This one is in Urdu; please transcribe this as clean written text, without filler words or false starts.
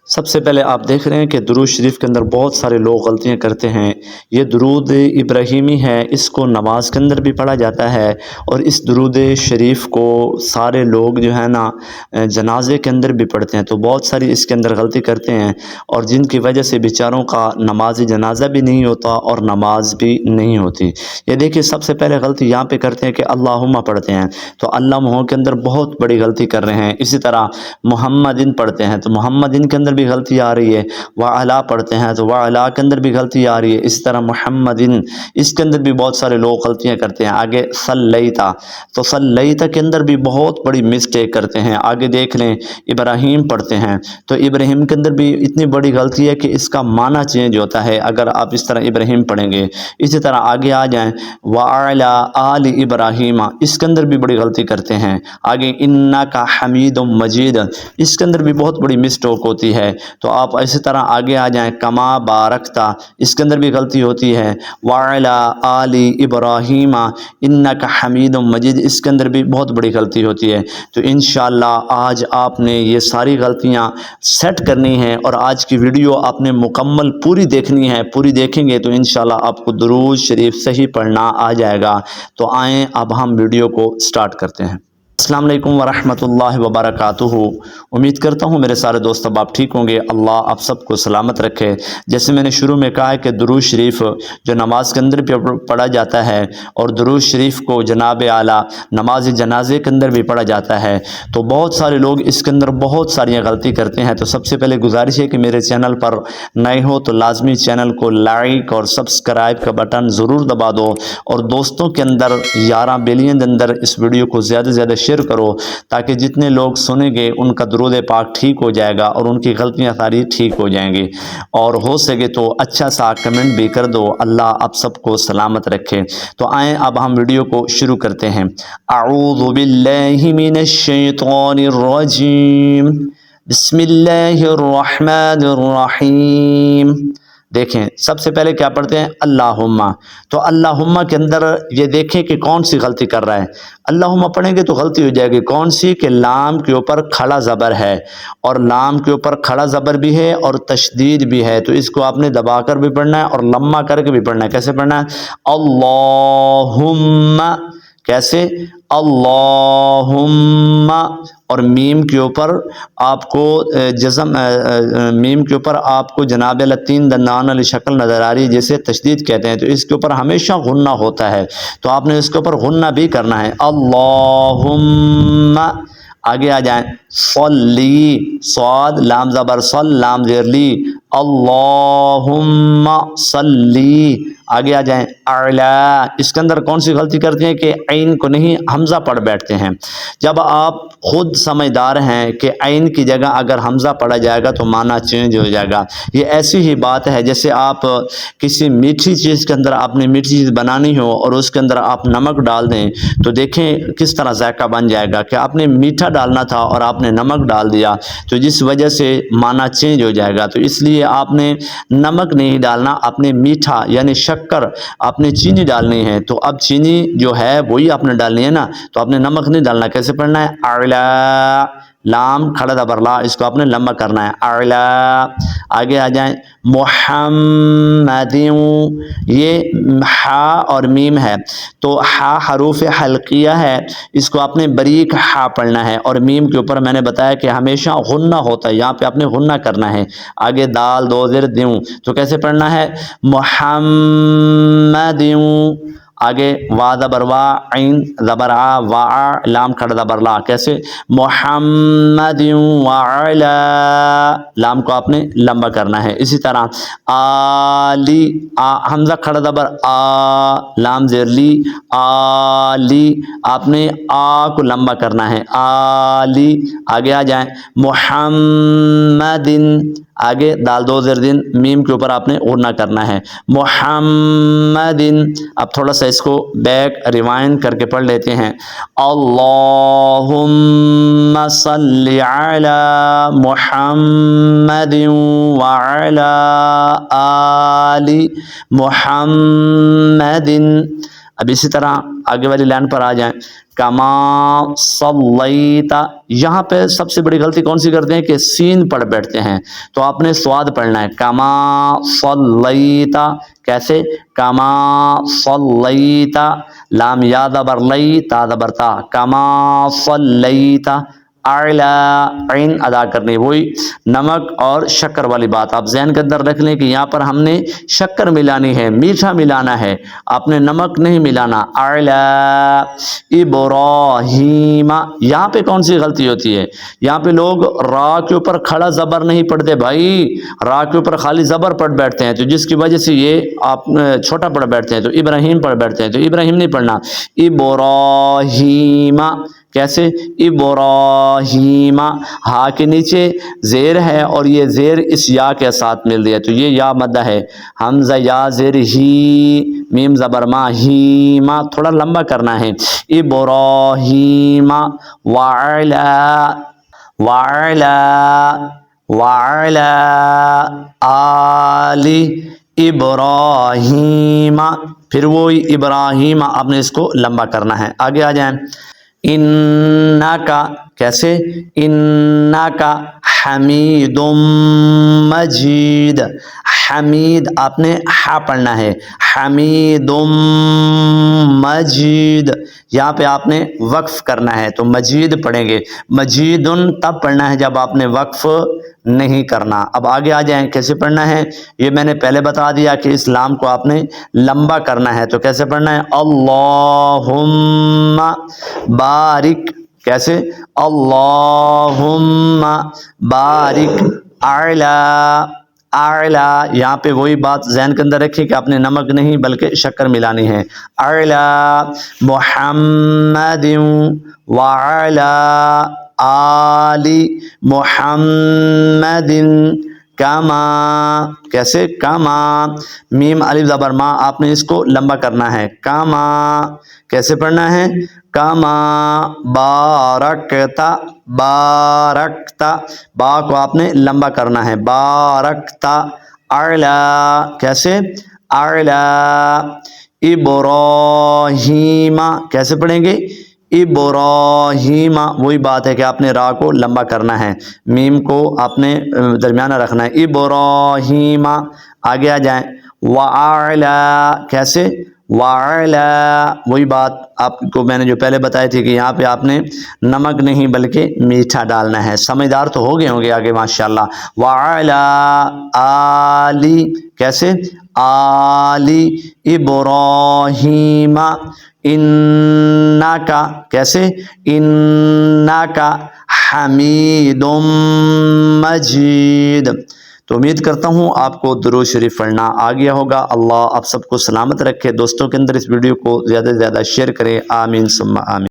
سب سے پہلے آپ دیکھ رہے ہیں کہ درود شریف کے اندر بہت سارے لوگ غلطیاں کرتے ہیں۔ یہ درود ابراہیمی ہے، اس کو نماز کے اندر بھی پڑھا جاتا ہے، اور اس درود شریف کو سارے لوگ جو ہے نا جنازے کے اندر بھی پڑھتے ہیں۔ تو بہت ساری اس کے اندر غلطی کرتے ہیں، اور جن کی وجہ سے بیچاروں کا نماز جنازہ بھی نہیں ہوتا اور نماز بھی نہیں ہوتی۔ یہ دیکھیے سب سے پہلے غلطی یہاں پہ کرتے ہیں کہ اللہم پڑھتے ہیں، تو اللہم کے اندر بہت بڑی غلطی کر رہے ہیں۔ اسی طرح محمدن پڑھتے ہیں تو محمدن کے اندر بھی غلطی آ رہی ہے۔ وعلا پڑھتے ہیں تو وعلا کے اندر بھی غلطی آ رہی ہے۔ اسی طرح محمدن، اس کے اندر بھی بہت سارے لوگ غلطیاں کرتے ہیں۔ آگے صلیتا، تو صلیتا کے اندر بھی بہت بڑی مسٹیک کرتے ہیں۔ آگے دیکھ لیں ابراہیم پڑھتے ہیں تو ابراہیم کے اندر بھی اتنی بڑی غلطی ہے کہ اس کا معنی چینج ہوتا ہے اگر آپ اس طرح ابراہیم پڑھیں گے۔ اسی طرح آگے آ جائیں وعلا آل ابراہیم، اس کے اندر بھی بڑی غلطی کرتے ہیں۔ آگے انکا حمید مجید، اس کے اندر بھی بہت بڑی مسٹیک ہوتی ہے۔ تو آپ اسی طرح آگے آ جائیں کما بارکتا، اس کے اندر بھی غلطی ہوتی ہے۔ وعلا آل ابراہیم انکا حمید مجید، اس کے اندر بھی بہت بڑی غلطی ہوتی ہے۔ تو انشاءاللہ آج آپ نے یہ ساری غلطیاں سیٹ کرنی ہیں، اور آج کی ویڈیو آپ نے مکمل پوری دیکھنی ہے۔ پوری دیکھیں گے تو انشاءاللہ آپ کو درود شریف صحیح پڑھنا آ جائے گا۔ تو آئیں اب ہم ویڈیو کو سٹارٹ کرتے ہیں۔ السلام علیکم ورحمۃ اللہ وبرکاتہ۔ امید کرتا ہوں میرے سارے دوست اب آپ ٹھیک ہوں گے۔ اللہ آپ سب کو سلامت رکھے۔ جیسے میں نے شروع میں کہا ہے کہ درود شریف جو نماز کے اندر بھی پڑھا جاتا ہے، اور درود شریف کو جناب اعلیٰ نماز جنازے کے اندر بھی پڑھا جاتا ہے، تو بہت سارے لوگ اس کے اندر بہت ساری غلطی کرتے ہیں۔ تو سب سے پہلے گزارش ہے کہ میرے چینل پر نئے ہو تو لازمی چینل کو لائک اور سبسکرائب کا بٹن ضرور دبا دو، اور دوستوں کے اندر 11 بلین کے اندر اس ویڈیو کو زیادہ سے زیادہ شیئر کرو، تاکہ جتنے لوگ سنیں گے ان کا درود پاک ٹھیک ہو جائے گا اور ان کی غلطیاں ساری ٹھیک ہو جائیں گی۔ اور ہو سکے تو اچھا سا کمنٹ بھی کر دو۔ اللہ آپ سب کو سلامت رکھے۔ تو آئیں اب ہم ویڈیو کو شروع کرتے ہیں۔ اعوذ باللہ من الشیطان الرجیم، بسم اللہ الرحمن الرحیم۔ دیکھیں سب سے پہلے کیا پڑھتے ہیں؟ اللہم۔ تو اللہم کے اندر یہ دیکھیں کہ کون سی غلطی کر رہا ہے۔ اللہم پڑھیں گے تو غلطی ہو جائے گی۔ کون سی؟ کہ لام کے اوپر کھڑا زبر ہے، اور لام کے اوپر کھڑا زبر بھی ہے اور تشدید بھی ہے، تو اس کو آپ نے دبا کر بھی پڑھنا ہے اور لمبا کر کے بھی پڑھنا ہے۔ کیسے پڑھنا ہے؟ اللہم، کیسے؟ اللہم، اور میم کے اوپر آپ کو جزم، میم کے اوپر آپ کو جناب تین دندان والی شکل نظر آ رہی ہے جیسے تشدید کہتے ہیں، تو اس کے اوپر ہمیشہ غنہ ہوتا ہے، تو آپ نے اس کے اوپر غنہ بھی کرنا ہے۔ اللہم۔ آگے آ جائیں صلی، صاد لام زبر صل، لام زیر لی، اللہم صلی۔ آگے آ جائیں اعلیٰ، اس کے اندر کون سی غلطی کرتے ہیں کہ عین کو نہیں حمزہ پڑھ بیٹھتے ہیں۔ جب آپ خود سمجھدار ہیں کہ عین کی جگہ اگر حمزہ پڑھا جائے گا تو معنی چینج ہو جائے گا۔ یہ ایسی ہی بات ہے جیسے آپ کسی میٹھی چیز کے اندر آپ نے میٹھی چیز بنانی ہو اور اس کے اندر آپ نمک ڈال دیں، تو دیکھیں کس طرح ذائقہ بن جائے گا کہ آپ نے میٹھا ڈالنا تھا اور آپ نے نمک ڈال دیا، تو جس وجہ سے معنی چینج ہو جائے گا۔ تو اس لیے آپ نے نمک نہیں ڈالنا، آپ نے میٹھا یعنی شکر، آپ نے چینی ڈالنی ہے، تو اب چینی جو ہے وہی آپ نے ڈالنی ہے نا، تو آپ نے نمک نہیں ڈالنا۔ کیسے پڑھنا ہے؟ اعلیٰ، لام کھڑا زبر لا، اس کو آپ نے لمبا کرنا ہے، اعلیٰ۔ آگے آ جائیں محمد، یہ ہا اور میم ہے، تو ہا حروف حلقیہ ہے، اس کو آپ نے باریک ہا پڑھنا ہے، اور میم کے اوپر میں نے بتایا کہ ہمیشہ غنہ ہوتا ہے، یہاں پہ آپ نے غنہ کرنا ہے۔ آگے دال دو زیر دیوں، تو کیسے پڑھنا ہے؟ محمد۔ آگے وا زبر وا، عین زبر آ، وا لام کھڑا زبر لا، کیسے؟ محمد وعلی، لام کو آپ نے لمبا کرنا ہے۔ اسی طرح آلی، حمزہ کھڑا زبر آ، لام زیر لی، آلی، آپ نے آ کو لمبا کرنا ہے، آلی۔ آگے آ جائیں محمدن، آگے دال دو زیر دن، میم کے اوپر آپ نے غنہ کرنا ہے، محمدن۔ اب تھوڑا سا اس کو بیک ریوائنڈ کر کے پڑھ لیتے ہیں، اللہم صلی علی محمد وعلی آل محمد۔ اب اسی طرح آگے والی لائن پر آ جائیں، کما صلیتا، یہاں پہ سب سے بڑی غلطی کون سی کرتے ہیں کہ سین پڑھ بیٹھتے ہیں، تو آپ نے سواد پڑھنا ہے، کما صلیتا، کیسے؟ کما صلیتا، لام یا زبر لی، تا زبر تا، کما صلیتا، اعلی عین ادا کرنی، وہی نمک اور شکر والی بات آپ ذہن کے اندر رکھ لیں کہ یہاں پر ہم نے شکر ملانی ہے، میٹھا ملانا ہے، آپ نے نمک نہیں ملانا، اعلی ابراہیم، یہاں پہ کون سی غلطی ہوتی ہے؟ یہاں پہ لوگ را کے اوپر کھڑا زبر نہیں پڑھتے بھائی، را کے اوپر خالی زبر پڑھ بیٹھتے ہیں، تو جس کی وجہ سے یہ آپ چھوٹا پڑھ بیٹھتے ہیں، تو ابراہیم پڑھ بیٹھتے ہیں، تو ابراہیم نہیں پڑھنا، ابراہیم، کیسے؟ ابراہیم، ہا کے نیچے زیر ہے اور یہ زیر اس یا کے ساتھ مل رہی ہے، تو یہ یا مدہ ہے، حمزہ یا زیر ہی، میم زبر ما، ہی ما تھوڑا لمبا کرنا ہے، ابراہیم وعلی آل ابراہیم، پھر وہی ابراہیم آپ نے اس کو لمبا کرنا ہے۔ آگے آ جائیں، انکا، کیسے؟ انکا حمید مجید، حمید آپ نے ہا پڑھنا ہے، حمید مجید، یہاں پہ آپ نے وقف کرنا ہے، تو مجید پڑھیں گے، مجید تب پڑھنا ہے جب آپ نے وقف نہیں کرنا۔ اب آگے آ جائیں، کیسے پڑھنا ہے؟ یہ میں نے پہلے بتا دیا کہ اس لام کو آپ نے لمبا کرنا ہے، تو کیسے پڑھنا ہے؟ اللہم بارک، کیسے؟ اللہم بارک اعلی، یہاں پہ وہی بات ذہن کے اندر رکھیں کہ آپ نے نمک نہیں بلکہ شکر ملانی ہے، اعلی محمد وعلی آل محمد کما، کیسے؟ کما، میم الف زبر ما آپ نے اس کو لمبا کرنا ہے، کما، کیسے پڑھنا ہے؟ کما بارکتا، بارکتا، با کو آپ نے لمبا کرنا ہے، بارکتا اعلی، کیسے؟ اعلی ابراہیم، کیسے پڑھیں گے؟ ابراہیم، وہی بات ہے کہ آپ نے را کو لمبا کرنا ہے، میم کو آپ نے درمیانہ رکھنا ہے، ابراہیم۔ آگے آ جائیں، وعلی، کیسے؟ وعلی، وہی بات آپ کو میں نے جو پہلے بتائی تھی کہ یہاں پہ آپ نے نمک نہیں بلکہ میٹھا ڈالنا ہے، سمجھدار تو ہو گئے ہوں گے آگے ماشاءاللہ۔ وعلی آل، کیسے؟ آل ابراہیم انکا، کیسے؟ انکا حمید مجید۔ تو امید کرتا ہوں آپ کو درود شریف پڑھنا آ گیا ہوگا۔ اللہ آپ سب کو سلامت رکھے، دوستوں کے اندر اس ویڈیو کو زیادہ سے زیادہ شیئر کریں، آمین ثم آمین۔